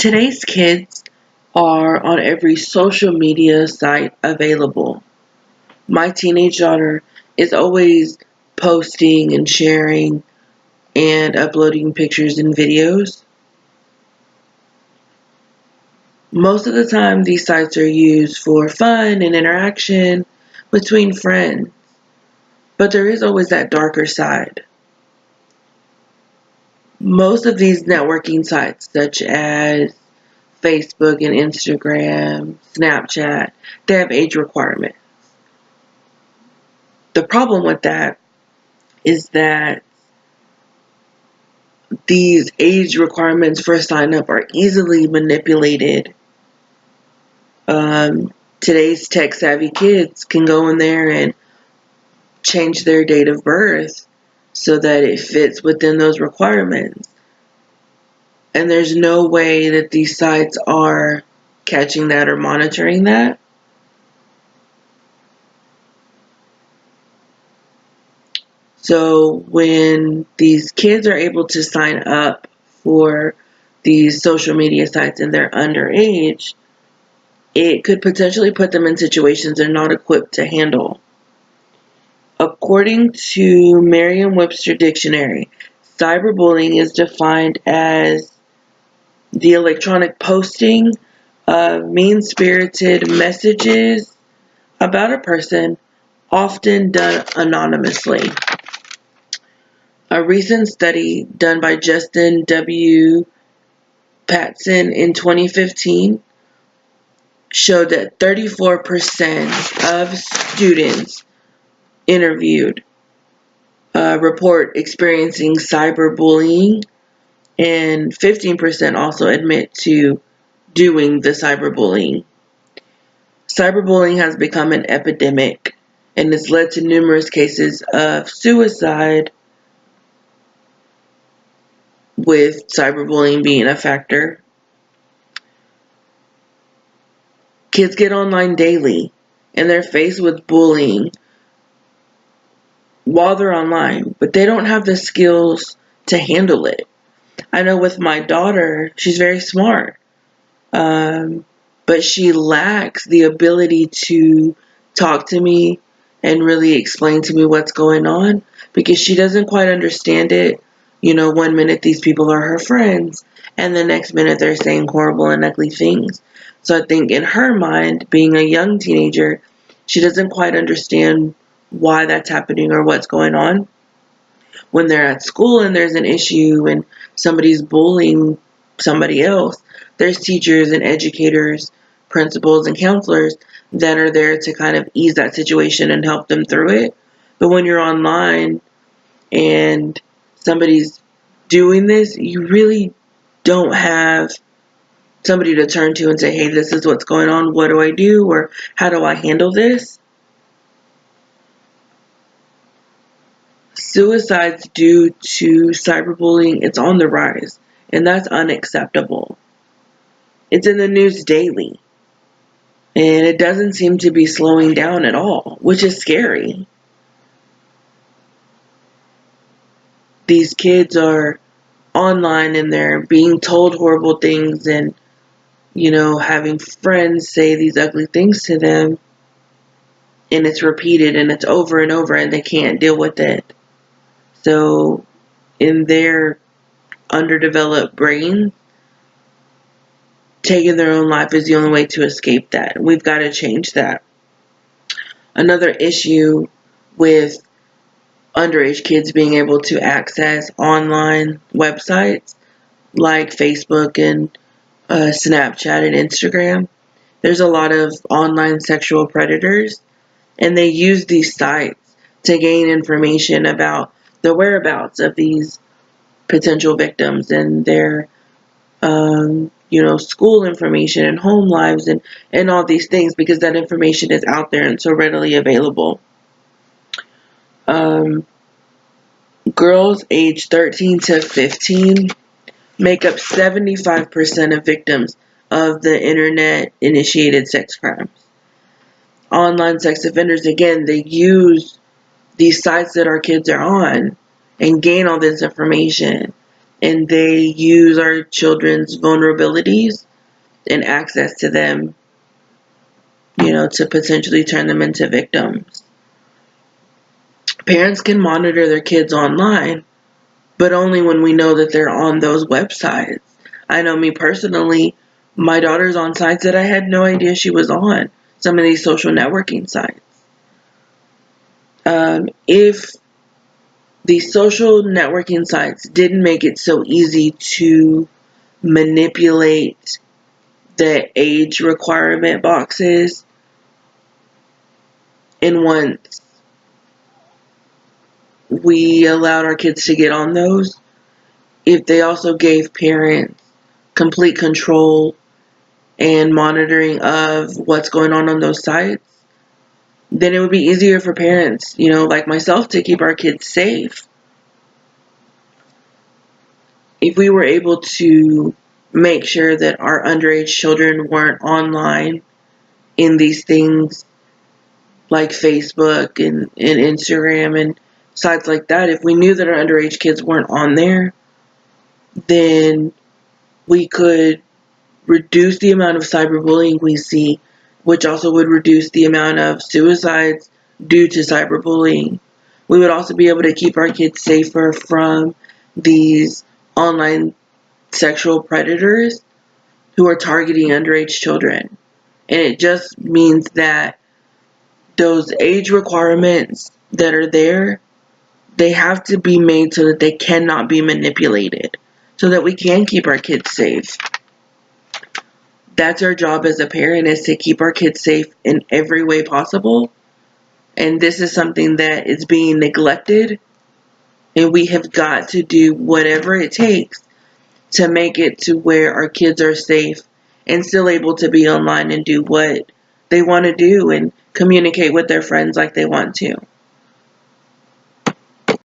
Today's kids are on every social media site available. My teenage daughter is always posting and sharing and uploading pictures and videos. Most of the time, these sites are used for fun and interaction between friends, but there is always that darker side. Most of these networking sites, such as Facebook and Instagram, Snapchat, they have age requirements. The problem with that is that these age requirements for sign up are easily manipulated. Today's tech savvy kids can go in there and change their date of birth so that it fits within those requirements. And there's no way that these sites are catching that or monitoring that. So when these kids are able to sign up for these social media sites and they're underage, it could potentially put them in situations they're not equipped to handle. According to Merriam-Webster Dictionary, cyberbullying is defined as the electronic posting of mean-spirited messages about a person, often done anonymously. A recent study done by Justin W. Patson in 2015 showed that 34% of students interviewed report experiencing cyberbullying, and 15% also admit to doing the cyberbullying. Cyberbullying has become an epidemic and has led to numerous cases of suicide, with cyberbullying being a factor. Kids get online daily and they're faced with bullying while they're online, but they don't have the skills to handle it. I know with my daughter, she's very smart, but she lacks the ability to talk to me and really explain to me what's going on because she doesn't quite understand it. You know, one minute these people are her friends, and the next minute they're saying horrible and ugly things. So I think in her mind, being a young teenager, she doesn't quite understand why that's happening or what's going on. When they're at school and there's an issue and somebody's bullying somebody else, there's teachers and educators, principals and counselors that are there to kind of ease that situation and help them through it. But when you're online and somebody's doing this, you really don't have somebody to turn to and say, hey, this is what's going on. What do I do? Or how do I handle this? Suicides due to cyberbullying, it's on the rise, and that's unacceptable. It's in the news daily, and it doesn't seem to be slowing down at all, which is scary. These kids are online and they're being told horrible things and, having friends say these ugly things to them, and it's repeated and it's over and over and they can't deal with it. So in their underdeveloped brain, taking their own life is the only way to escape that. We've got to change that. Another issue with underage kids being able to access online websites like Facebook and Snapchat and Instagram. There's a lot of online sexual predators, and they use these sites to gain information about the whereabouts of these potential victims and their school information and home lives and all these things, because that information is out there and so readily available. Girls age 13 to 15 make up 75% of victims of the internet-initiated sex crimes. Online sex offenders, again, they use these sites that our kids are on and gain all this information and they use our children's vulnerabilities and access to them, to potentially turn them into victims. Parents can monitor their kids online, but only when we know that they're on those websites. I know me personally, my daughter's on sites that I had no idea she was on, some of these social networking sites. If the social networking sites didn't make it so easy to manipulate the age requirement boxes, and once we allowed our kids to get on those, if they also gave parents complete control and monitoring of what's going on those sites, then it would be easier for parents, like myself, to keep our kids safe. If we were able to make sure that our underage children weren't online in these things like Facebook and Instagram and sites like that, if we knew that our underage kids weren't on there, then we could reduce the amount of cyberbullying we see, which also would reduce the amount of suicides due to cyberbullying. We would also be able to keep our kids safer from these online sexual predators who are targeting underage children. And it just means that those age requirements that are there, they have to be made so that they cannot be manipulated, so that we can keep our kids safe. That's our job as a parent, is to keep our kids safe in every way possible. And this is something that is being neglected. And we have got to do whatever it takes to make it to where our kids are safe and still able to be online and do what they want to do and communicate with their friends like they want to.